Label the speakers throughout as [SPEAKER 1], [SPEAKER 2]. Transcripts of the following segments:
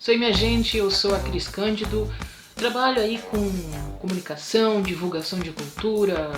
[SPEAKER 1] Isso aí, minha gente, eu sou a Cris Cândido, trabalho aí com comunicação, divulgação de cultura,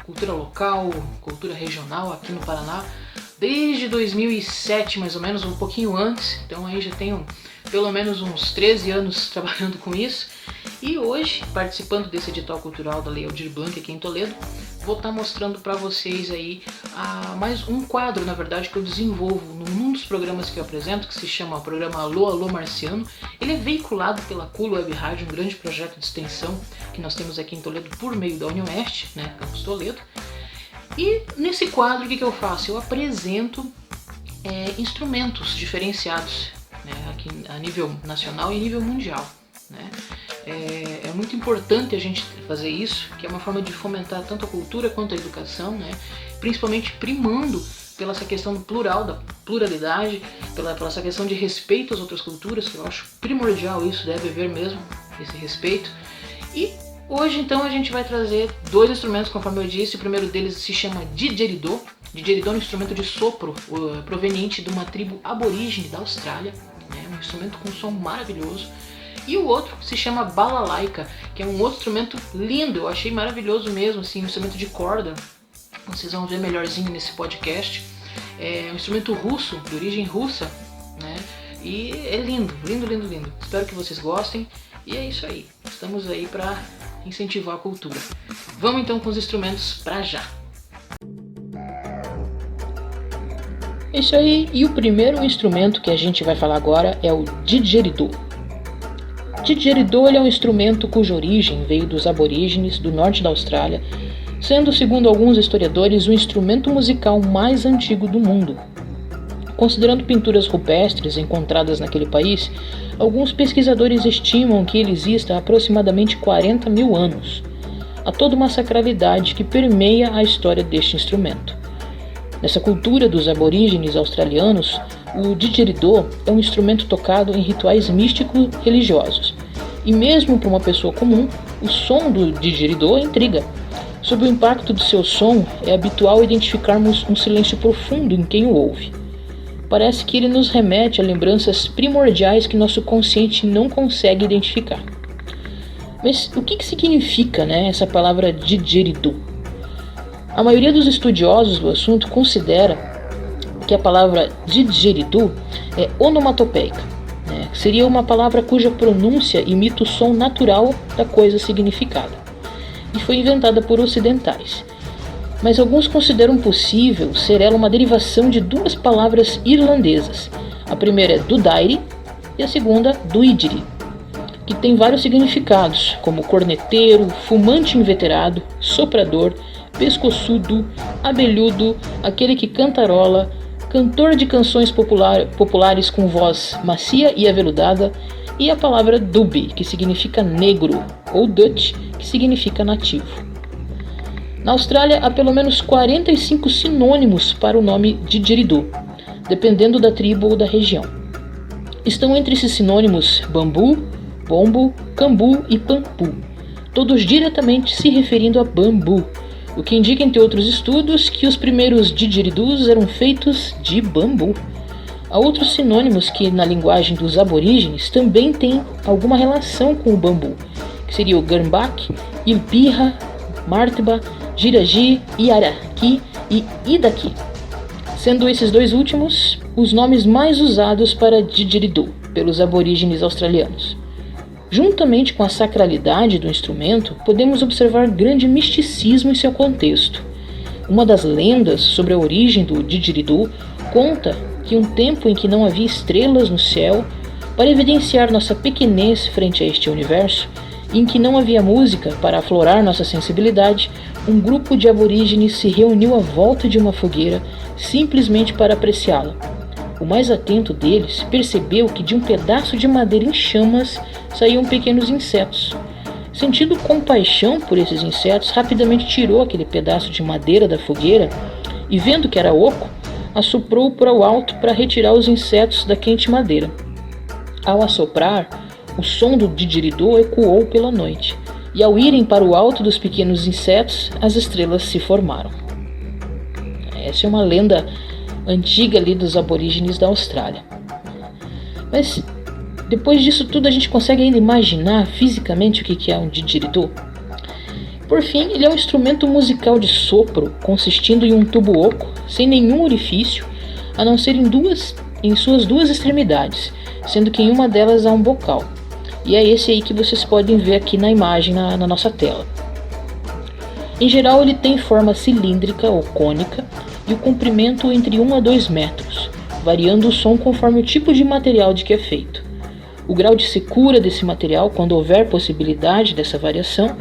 [SPEAKER 1] cultura local, cultura regional aqui no Paraná, desde 2007 mais ou menos, um pouquinho antes, então aí já tenho pelo menos uns 13 anos trabalhando com isso. E hoje, participando desse edital cultural da Lei Aldir Blanc aqui em Toledo, vou estar mostrando para vocês aí mais um quadro, na verdade, que eu desenvolvo num dos programas que eu apresento, que se chama o programa Alô, Alô Marciano. Ele é veiculado pela Culo Web Rádio, um grande projeto de extensão que nós temos aqui em Toledo por meio da Unioeste, né, Campus Toledo. E nesse quadro, o que eu faço? Eu apresento instrumentos diferenciados, né, aqui a nível nacional e nível mundial, né? É muito importante a gente fazer isso, que é uma forma de fomentar tanto a cultura quanto a educação, né? Principalmente primando pela essa questão plural, da pluralidade, pela essa questão de respeito às outras culturas, que eu acho primordial isso, deve haver mesmo esse respeito. E hoje então a gente vai trazer dois instrumentos, conforme eu disse. O primeiro deles se chama didgeridoo. Didgeridoo é um instrumento de sopro proveniente de uma tribo aborígene da Austrália, né? Um instrumento com som maravilhoso. E o outro se chama balalaika, que é um outro instrumento lindo, eu achei maravilhoso mesmo, assim, um instrumento de corda. Vocês vão ver melhorzinho nesse podcast. É um instrumento russo, de origem russa, né? E é lindo, lindo, lindo, lindo. Espero que vocês gostem. E é isso aí, estamos aí para incentivar a cultura. Vamos então com os instrumentos para já. É isso aí, e o primeiro instrumento que a gente vai falar agora é o didgeridoo. Didgeridoo é um instrumento cuja origem veio dos aborígenes do norte da Austrália, sendo, segundo alguns historiadores, o instrumento musical mais antigo do mundo. Considerando pinturas rupestres encontradas naquele país, alguns pesquisadores estimam que ele exista há aproximadamente 40 mil anos. Há toda uma sacralidade que permeia a história deste instrumento. Nessa cultura dos aborígenes australianos, o didgeridoo é um instrumento tocado em rituais místicos religiosos. E mesmo para uma pessoa comum, o som do didgeridoo intriga. Sob o impacto do seu som, é habitual identificarmos um silêncio profundo em quem o ouve. Parece que ele nos remete a lembranças primordiais que nosso consciente não consegue identificar. Mas o que significa, essa palavra didgeridoo? A maioria dos estudiosos do assunto considera que a palavra didgeridoo é onomatopeica, seria uma palavra cuja pronúncia imita o som natural da coisa significada, e foi inventada por ocidentais. Mas alguns consideram possível ser ela uma derivação de duas palavras irlandesas. A primeira é dudairi e a segunda duidgeri, que tem vários significados, como corneteiro, fumante inveterado, soprador, pescoçudo, abelhudo, aquele que cantarola, cantor de canções populares com voz macia e aveludada, e a palavra dubi, que significa negro, ou Dutch, que significa nativo. Na Austrália, há pelo menos 45 sinônimos para o nome didgeridoo, dependendo da tribo ou da região. Estão entre esses sinônimos bambu, bombo, cambu e pampu, todos diretamente se referindo a bambu, o que indica, entre outros estudos, que os primeiros didgeridoos eram feitos de bambu. Há outros sinônimos que, na linguagem dos aborígenes, também têm alguma relação com o bambu, que seria o gambak, ilpirra, martba, jiragi, iaraki e idaki, sendo esses dois últimos os nomes mais usados para didgeridoo pelos aborígenes australianos. Juntamente com a sacralidade do instrumento, podemos observar grande misticismo em seu contexto. Uma das lendas sobre a origem do didgeridoo conta que um tempo em que não havia estrelas no céu, para evidenciar nossa pequenez frente a este universo, e em que não havia música para aflorar nossa sensibilidade, um grupo de aborígenes se reuniu à volta de uma fogueira simplesmente para apreciá-la. O mais atento deles percebeu que de um pedaço de madeira em chamas saíam pequenos insetos. Sentindo compaixão por esses insetos, rapidamente tirou aquele pedaço de madeira da fogueira e, vendo que era oco, assoprou para o alto para retirar os insetos da quente madeira. Ao assoprar, o som do didgeridoo ecoou pela noite, e ao irem para o alto dos pequenos insetos, as estrelas se formaram. Essa é uma lenda antiga ali dos aborígenes da Austrália. Mas Depois disso tudo, a gente consegue ainda imaginar fisicamente o que é um didgeridoo? Por fim, ele é um instrumento musical de sopro, consistindo em um tubo oco, sem nenhum orifício, a não ser em suas duas extremidades, sendo que em uma delas há um bocal. E é esse aí que vocês podem ver aqui na imagem na nossa tela. Em geral, ele tem forma cilíndrica ou cônica e o comprimento entre 1 a 2 metros, variando o som conforme o tipo de material de que é feito. O grau de secura desse material, quando houver possibilidade dessa variação,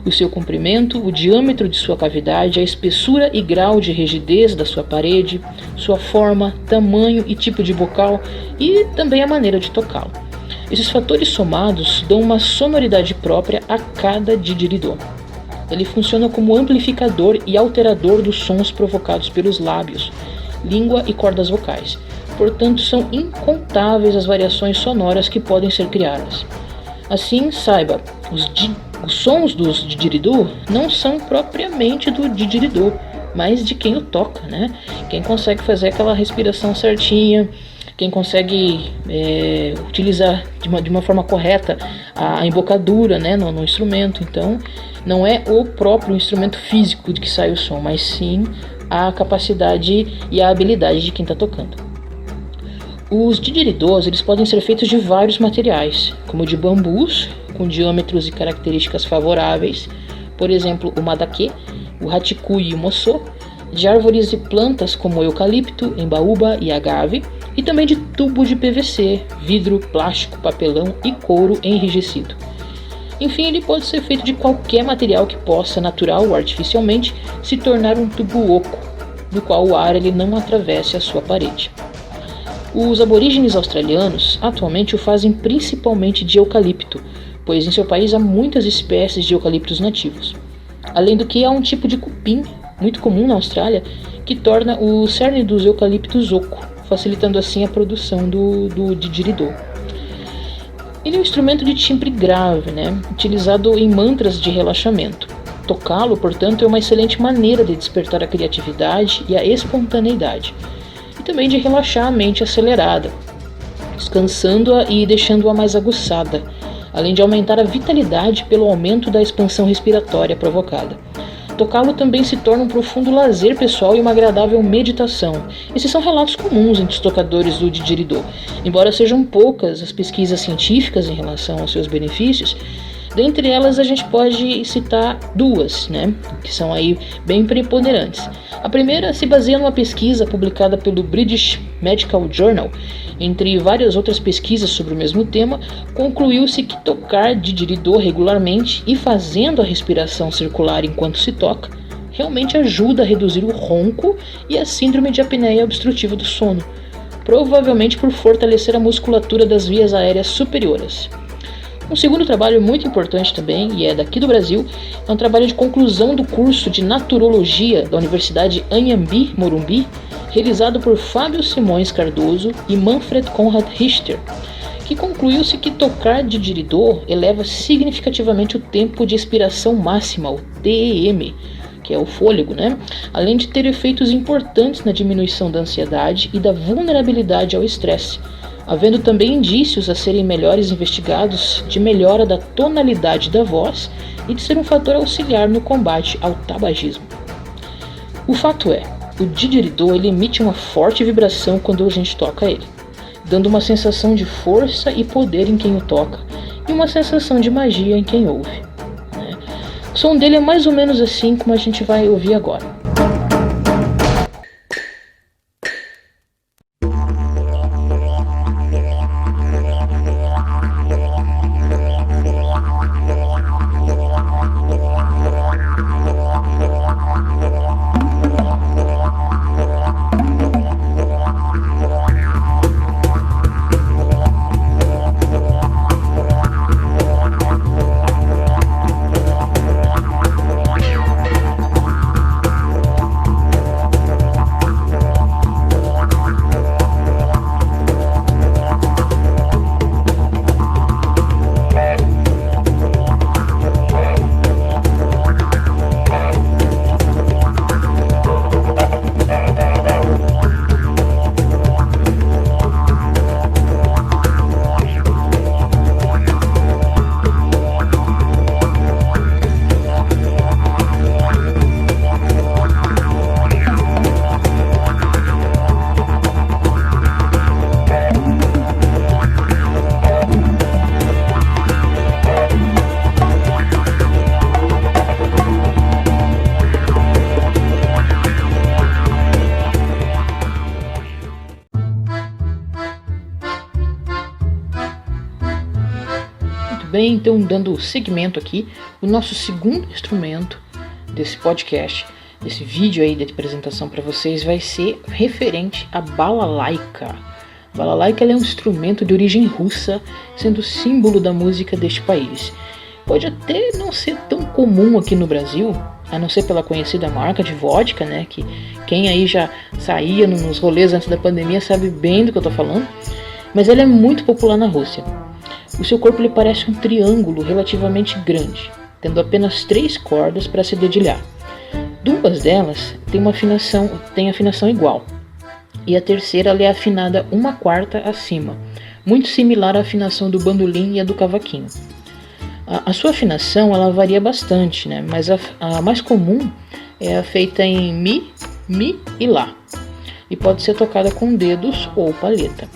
[SPEAKER 1] o seu comprimento, o diâmetro de sua cavidade, a espessura e grau de rigidez da sua parede, sua forma, tamanho e tipo de bocal e também a maneira de tocá-lo. Esses fatores somados dão uma sonoridade própria a cada didgeridoo. Ele funciona como amplificador e alterador dos sons provocados pelos lábios, língua e cordas vocais. Portanto, são incontáveis as variações sonoras que podem ser criadas. Assim, saiba, os sons dos didgeridoo não são propriamente do didgeridoo, mas de quem o toca, né? Quem consegue fazer aquela respiração certinha, quem consegue utilizar de uma forma correta a embocadura, né, no instrumento. Então, não é o próprio instrumento físico de que sai o som, mas sim a capacidade e a habilidade de quem está tocando. Os didgeridoos eles podem ser feitos de vários materiais, como de bambus, com diâmetros e características favoráveis, por exemplo, o madake, o hachikui e o moçô, de árvores e plantas como o eucalipto, embaúba e agave, e também de tubo de PVC, vidro, plástico, papelão e couro enrijecido. Enfim, ele pode ser feito de qualquer material que possa, natural ou artificialmente, se tornar um tubo oco, no qual o ar ele não atravesse a sua parede. Os aborígenes australianos atualmente o fazem principalmente de eucalipto, pois em seu país há muitas espécies de eucaliptos nativos. Além do que há um tipo de cupim, muito comum na Austrália, que torna o cerne dos eucaliptos oco, facilitando assim a produção do didgeridoo. Ele é um instrumento de timbre grave, né, utilizado em mantras de relaxamento. Tocá-lo, portanto, é uma excelente maneira de despertar a criatividade e a espontaneidade, e também de relaxar a mente acelerada, descansando-a e deixando-a mais aguçada, além de aumentar a vitalidade pelo aumento da expansão respiratória provocada. Tocá-lo também se torna um profundo lazer pessoal e uma agradável meditação. Esses são relatos comuns entre os tocadores do didgeridoo. Embora sejam poucas as pesquisas científicas em relação aos seus benefícios, dentre elas a gente pode citar duas, né, que são aí bem preponderantes. A primeira se baseia numa pesquisa publicada pelo British Medical Journal. Entre várias outras pesquisas sobre o mesmo tema, concluiu-se que tocar didgeridoo regularmente e fazendo a respiração circular enquanto se toca realmente ajuda a reduzir o ronco e a síndrome de apneia obstrutiva do sono, provavelmente por fortalecer a musculatura das vias aéreas superiores. Um segundo trabalho muito importante também, e é daqui do Brasil, é um trabalho de conclusão do curso de Naturologia da Universidade Anhembi, Morumbi, realizado por Fábio Simões Cardoso e Manfred Conrad Richter, que concluiu-se que tocar didgeridoo eleva significativamente o tempo de expiração máxima, o TEM, que é o fôlego, né? Além de ter efeitos importantes na diminuição da ansiedade e da vulnerabilidade ao estresse, havendo também indícios a serem melhores investigados de melhora da tonalidade da voz e de ser um fator auxiliar no combate ao tabagismo. O fato é, o didgeridoo ele emite uma forte vibração quando a gente toca ele, dando uma sensação de força e poder em quem o toca e uma sensação de magia em quem ouve, né? O som dele é mais ou menos assim como a gente vai ouvir agora. bem, então dando seguimento aqui, o nosso segundo instrumento desse podcast, desse vídeo aí de apresentação para vocês, vai ser referente à balalaika. A balalaika é um instrumento de origem russa, sendo símbolo da música deste país. Pode até não ser tão comum aqui no Brasil, a não ser pela conhecida marca de vodka, né? Que quem aí já saía nos rolês antes da pandemia sabe bem do que eu tô falando. Mas ela é muito popular na Rússia. O seu corpo lhe parece um triângulo relativamente grande, tendo apenas 3 cordas para se dedilhar. 2 delas têm afinação igual, e a terceira é afinada 1/4 acima, muito similar à afinação do bandolim e a do cavaquinho. A sua afinação ela varia bastante, né? Mas a mais comum é a feita em Mi e Lá, e pode ser tocada com dedos ou palheta.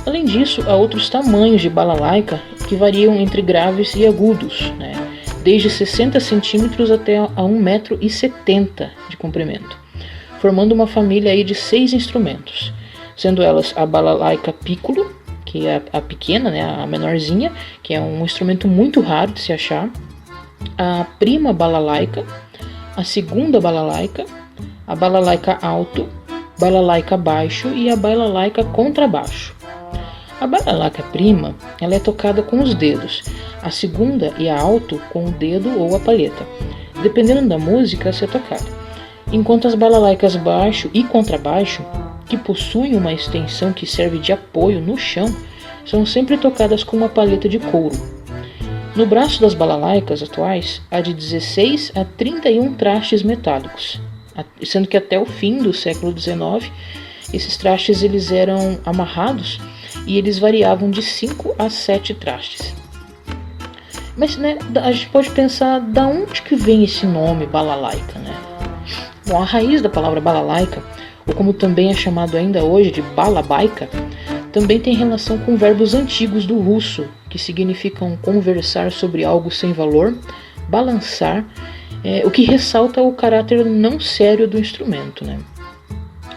[SPEAKER 1] Além disso, há outros tamanhos de balalaika que variam entre graves e agudos, né? Desde 60 centímetros até a 1,70 m de comprimento, formando uma família aí de 6 instrumentos, sendo elas a balalaika piccolo, que é a pequena, né, a menorzinha, que é um instrumento muito raro de se achar, a prima balalaika, a segunda balalaika, a balalaika alto, balalaika baixo e a balalaika contrabaixo. A balalaika prima, ela é tocada com os dedos, a segunda e a alto com o dedo ou a palheta, dependendo da música a ser tocada, enquanto as balalaikas baixo e contrabaixo, que possuem uma extensão que serve de apoio no chão, são sempre tocadas com uma palheta de couro. No braço das balalaikas atuais, há de 16 a 31 trastes metálicos, sendo que até o fim do século XIX, esses trastes eles eram amarrados e eles variavam de 5 a 7 trastes. Mas né, a gente pode pensar da onde que vem esse nome balalaika, né? Bom, a raiz da palavra balalaika, ou como também é chamado ainda hoje de balabaika, também tem relação com verbos antigos do russo, que significam conversar sobre algo sem valor, balançar, o que ressalta o caráter não sério do instrumento, né?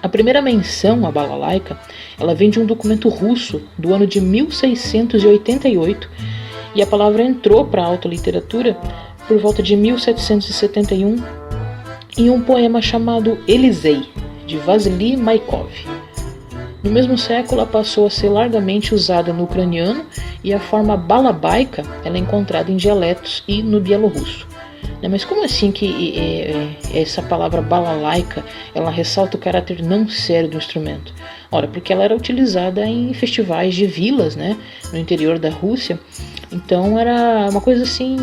[SPEAKER 1] A primeira menção à balalaika, ela vem de um documento russo do ano de 1688, e a palavra entrou para a alta literatura por volta de 1771 em um poema chamado Elisei, de Vasily Maikov. No mesmo século, ela passou a ser largamente usada no ucraniano, e a forma balabaika ela é encontrada em dialetos e no bielorrusso. Mas como assim que essa palavra balalaika ela ressalta o caráter não sério do instrumento? Ora, porque ela era utilizada em festivais de vilas, né, no interior da Rússia. Então era uma coisa assim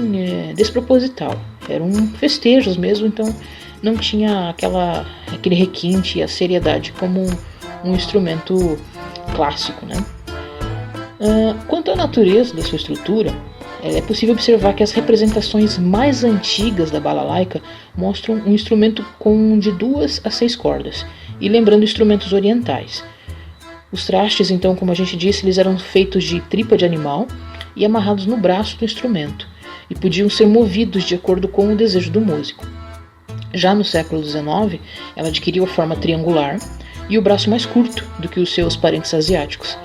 [SPEAKER 1] desproposital. Eram festejos mesmo, então não tinha aquele requinte e a seriedade como um instrumento clássico, né? Quanto à natureza da sua estrutura, é possível observar que as representações mais antigas da balalaika mostram um instrumento com de 2 a 6 cordas, e lembrando instrumentos orientais. Os trastes, então, como a gente disse, eles eram feitos de tripa de animal e amarrados no braço do instrumento, e podiam ser movidos de acordo com o desejo do músico. Já no século XIX, ela adquiriu a forma triangular e o braço mais curto do que os seus parentes asiáticos.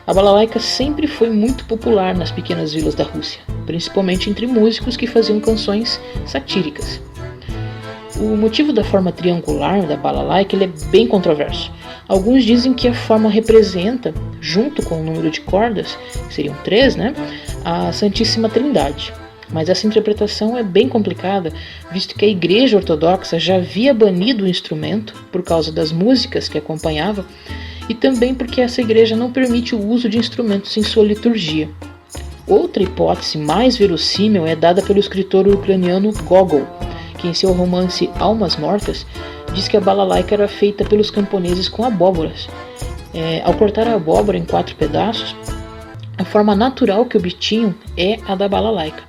[SPEAKER 1] A balalaika sempre foi muito popular nas pequenas vilas da Rússia, principalmente entre músicos que faziam canções satíricas. O motivo da forma triangular da balalaika ele é bem controverso. Alguns dizem que a forma representa, junto com o número de cordas, que seriam 3, né, a Santíssima Trindade. Mas essa interpretação é bem complicada, visto que a Igreja Ortodoxa já havia banido o instrumento por causa das músicas que acompanhava, e também porque essa igreja não permite o uso de instrumentos em sua liturgia. Outra hipótese mais verossímil é dada pelo escritor ucraniano Gogol, que em seu romance Almas Mortas diz que a balalaika era feita pelos camponeses com abóboras. Ao cortar a abóbora em 4 pedaços, a forma natural que obtinham é a da balalaika.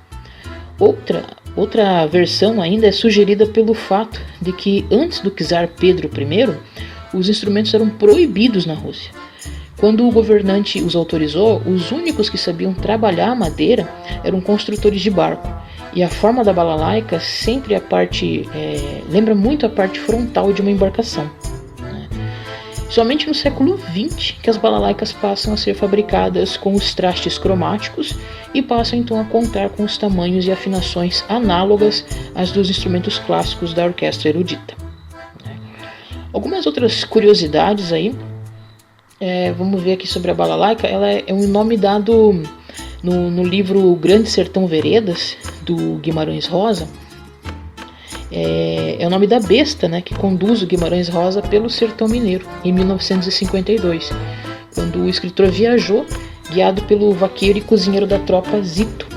[SPEAKER 1] Outra versão ainda é sugerida pelo fato de que antes do czar Pedro I, os instrumentos eram proibidos na Rússia. Quando o governante os autorizou, os únicos que sabiam trabalhar a madeira eram construtores de barco, e a forma da balalaika sempre lembra muito a parte frontal de uma embarcação. Somente no século XX que as balalaicas passam a ser fabricadas com os trastes cromáticos e passam então a contar com os tamanhos e afinações análogas às dos instrumentos clássicos da orquestra erudita. Algumas outras curiosidades aí, vamos ver aqui sobre a balalaica. Ela é um nome dado no livro Grande Sertão Veredas, do Guimarães Rosa. É o nome da besta, né, que conduz o Guimarães Rosa pelo sertão mineiro, em 1952, quando o escritor viajou, guiado pelo vaqueiro e cozinheiro da tropa Zito,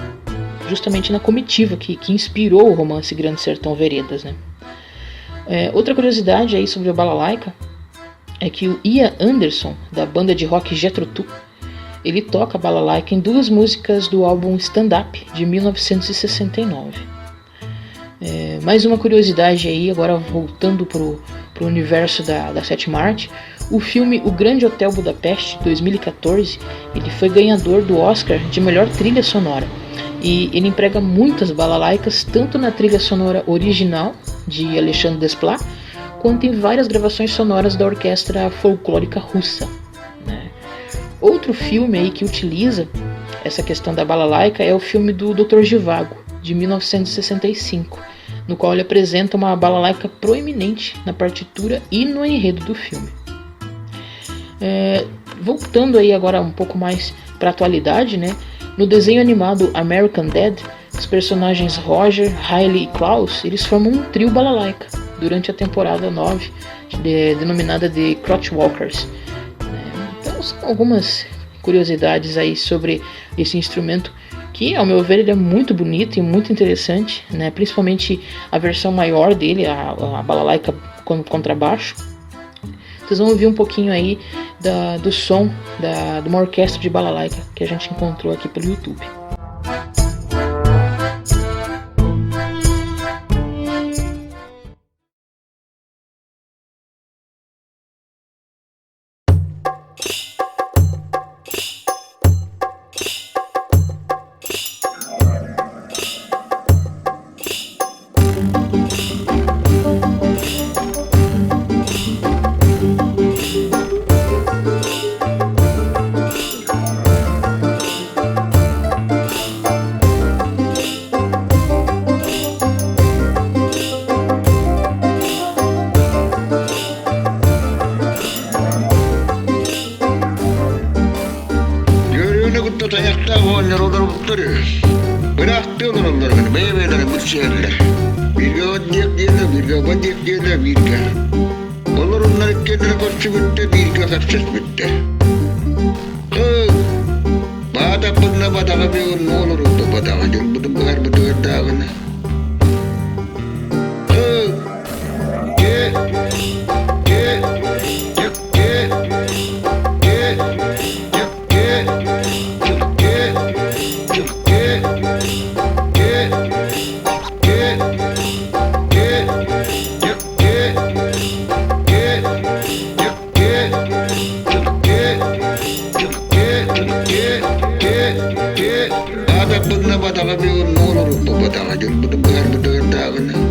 [SPEAKER 1] justamente na comitiva que inspirou o romance Grande Sertão Veredas, né. Outra curiosidade aí sobre a balalaica é que o Ian Anderson, da banda de rock Jethro Tull, ele toca a balalaica em 2 músicas do álbum Stand Up, de 1969. Mais uma curiosidade aí, agora voltando pro universo da 7ª arte, o filme O Grande Hotel Budapeste, de 2014, ele foi ganhador do Oscar de melhor trilha sonora, e ele emprega muitas balalaicas tanto na trilha sonora original de Alexandre Desplat, quanto em várias gravações sonoras da orquestra folclórica russa, né? Outro filme aí que utiliza essa questão da balalaica é o filme do Dr. Zhivago, de 1965, no qual ele apresenta uma balalaica proeminente na partitura e no enredo do filme. Voltando aí agora um pouco mais para a atualidade, né? No desenho animado American Dad, os personagens Roger, Riley e Klaus, eles formam um trio balalaica durante a temporada 9, denominada de Crotch Walkers. Então são algumas curiosidades aí sobre esse instrumento que, ao meu ver, ele é muito bonito e muito interessante, né? Principalmente a versão maior dele, a balalaica com contrabaixo. Vocês vão ouvir um pouquinho aí do som de uma orquestra de balalaica que a gente encontrou aqui pelo YouTube.
[SPEAKER 2] Ada pagna bata kami un mono rupo bata ka dyan, betul-betul tahu na.